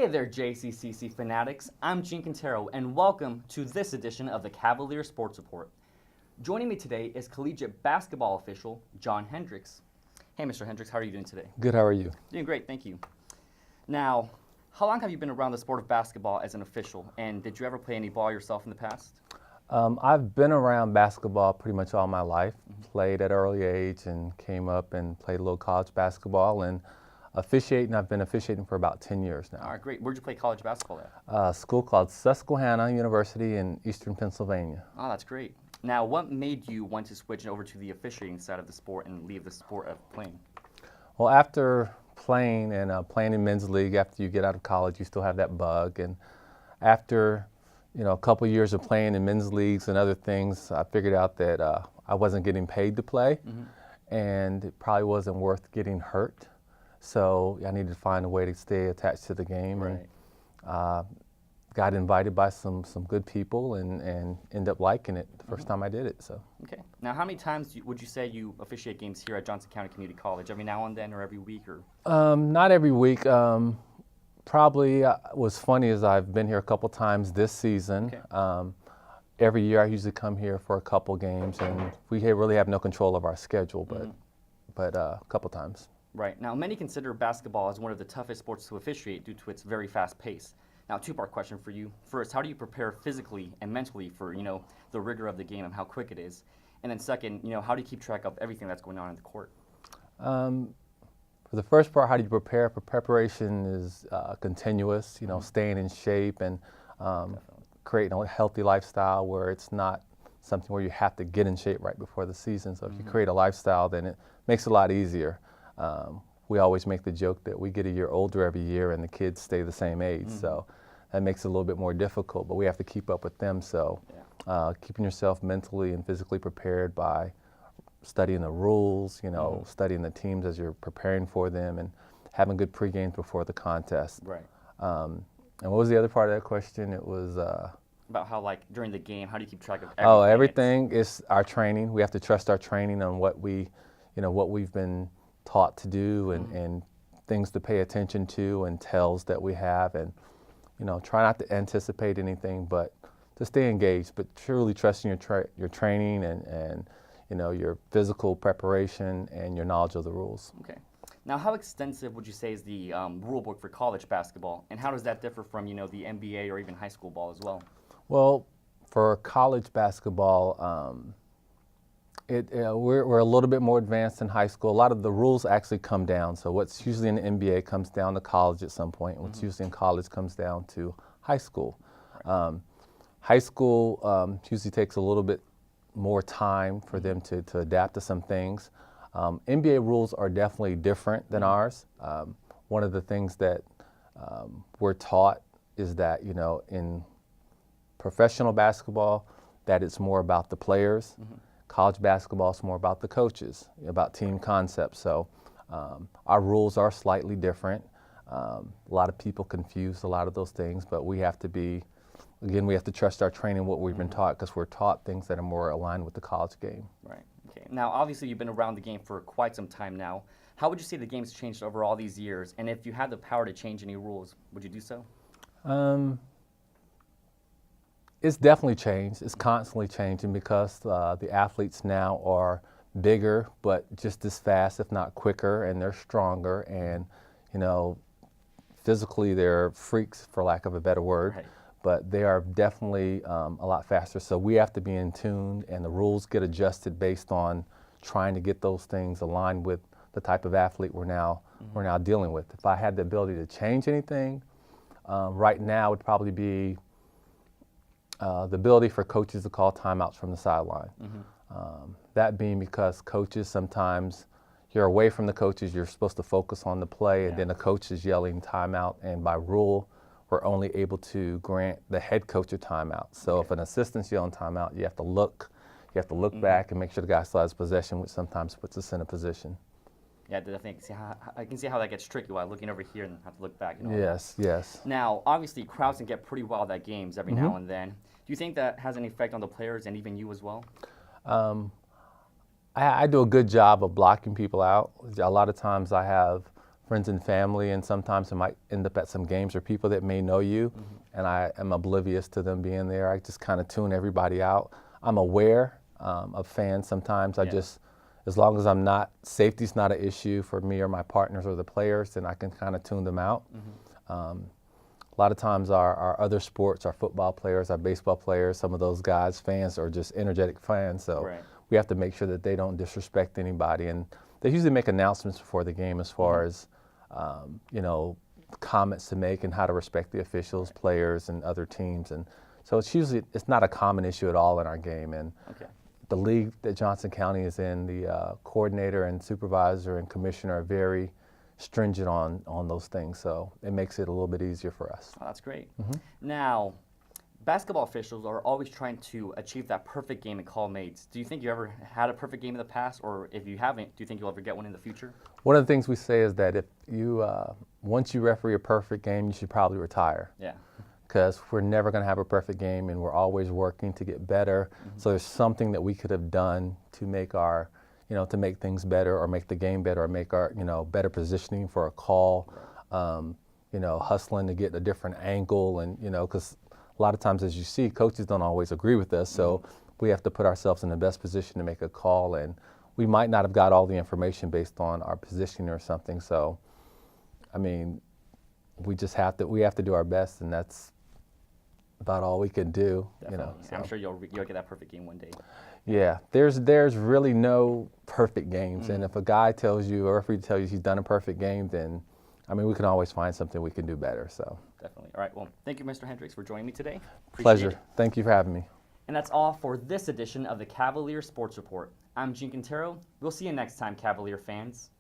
Hey there, JCCC fanatics. I'm Jean Cantero, and welcome to this edition of the Cavalier Sports Report. Joining me today is collegiate basketball official John Hendricks. Hey, Mr. Hendricks, how are you doing today? Good, how are you? Doing great, thank you. Now, how long have you been around the sport of basketball as an official, and did you ever play any ball yourself in the past? I've been around basketball pretty much all my life. Played at an early age and came up and played a little college basketball and officiating. I've been officiating for about 10 years now. All right, great. Where'd you play college basketball at? A school called Susquehanna University in Eastern Pennsylvania. Oh, that's great. Now, what made you want to switch over to the officiating side of the sport and leave the sport of playing? Well, after playing playing in men's league, after you get out of college, you still have that bug. And after a couple years of playing in men's leagues and other things, I figured out that I wasn't getting paid to play, and it probably wasn't worth getting hurt. So I needed to find a way to stay attached to the game, Right. and got invited by some good people and ended up liking it the first time I did it. So. Okay. Now, how many times would you say you officiate games here at Johnson County Community College? Every now and then, or every week, or? Not every week. Probably what's funny is I've been here a couple times this season. Okay. Every year I usually come here for a couple games, and we really have no control of our schedule, but a couple times. Right. Now, many consider basketball as one of the toughest sports to officiate due to its very fast pace. Now, two-part question for you. First, how do you prepare physically and mentally for, the rigor of the game and how quick it is? And then second, how do you keep track of everything that's going on in the court? For the first part, how do you prepare? Preparation is continuous, staying in shape and creating a healthy lifestyle where it's not something where you have to get in shape right before the season. So if you create a lifestyle, then it makes it a lot easier. We always make the joke that we get a year older every year and the kids stay the same age. So that makes it a little bit more difficult, but we have to keep up with them. So keeping yourself mentally and physically prepared by studying the rules, studying the teams as you're preparing for them and having good pre-games before the contest. Right. And what was the other part of that question? It was about how, during the game, how do you keep track of everything? Oh, everything is our training. We have to trust our training on what we've been taught to do and things to pay attention to and tells that we have, and try not to anticipate anything, but to stay engaged, but truly trusting your training and your physical preparation and your knowledge of the rules. Okay. Now, how extensive would you say is the rule book for college basketball, and how does that differ from the NBA or even high school ball as well? Well, for college basketball, we're a little bit more advanced than high school. A lot of the rules actually come down. So what's usually in the NBA comes down to college at some point. What's usually in college comes down to high school. High school usually takes a little bit more time for them to adapt to some things. NBA rules are definitely different than ours. One of the things that we're taught is that, in professional basketball, that it's more about the players. College basketball is more about the coaches, about team concepts. So our rules are slightly different. A lot of people confuse a lot of those things, but we have to trust our training, what we've been taught, because we're taught things that are more aligned with the college game. Right. Okay. Now, obviously, you've been around the game for quite some time now. How would you say the game's changed over all these years? And if you had the power to change any rules, would you do so? It's definitely changed. It's constantly changing because the athletes now are bigger, but just as fast, if not quicker, and they're stronger, and physically they're freaks, for lack of a better word. Right. But they are definitely a lot faster. So we have to be in tune, and the rules get adjusted based on trying to get those things aligned with the type of athlete we're now dealing with. If I had the ability to change anything, right now it would probably be the ability for coaches to call timeouts from the sideline. That being because coaches, sometimes you're away from the coaches, you're supposed to focus on the play, and then the coach is yelling timeout, and by rule, we're only able to grant the head coach a timeout. So if an assistant's yelling timeout, you have to look back and make sure the guy still has possession, which sometimes puts us in a position. Yeah, definitely. I can see how that gets tricky while looking over here and have to look back. Yes. Now, obviously, crowds can get pretty wild at games every now and then. Do you think that has an effect on the players and even you as well? I do a good job of blocking people out. A lot of times I have friends and family, and sometimes it might end up at some games or people that may know you, and I am oblivious to them being there. I just kind of tune everybody out. I'm aware of fans sometimes. I just, as long as I'm not, safety's not an issue for me or my partners or the players, then I can kind of tune them out. A lot of times our other sports, our football players, our baseball players, some of those guys, fans are just energetic fans, so we have to make sure that they don't disrespect anybody. And they usually make announcements before the game as far as, you know, comments to make and how to respect the officials, players, and other teams. And so it's not a common issue at all in our game. And the league that Johnson County is in, the coordinator and supervisor and commissioner are very stringent on those things, so it makes it a little bit easier for us. Oh, that's great. Now, basketball officials are always trying to achieve that perfect game and call mates. Do you think you ever had a perfect game in the past, or if you haven't, do you think you'll ever get one in the future? One of the things we say is that if you, once you referee a perfect game, you should probably retire. Yeah. Because we're never going to have a perfect game, and we're always working to get better. So there's something that we could have done to make our, you know, to make things better or make the game better or make our, you know, better positioning for a call, you know, hustling to get a different angle. And, you know, because a lot of times, as you see, coaches don't always agree with us. So we have to put ourselves in the best position to make a call. And we might not have got all the information based on our positioning or something. So, I mean, we just have to do our best, and that's about all we can do. Definitely. You know, so. I'm sure you'll get that perfect game one day. Yeah, there's really no perfect games, and if a guy tells you or a referee tells you he's done a perfect game, then I mean we can always find something we can do better. So definitely. All right. Well, thank you, Mr. Hendricks, for joining me today. Pleasure. Thank you for having me. And that's all for this edition of the Cavalier Sports Report. I'm Jean Cantero. We'll see you next time, Cavalier fans.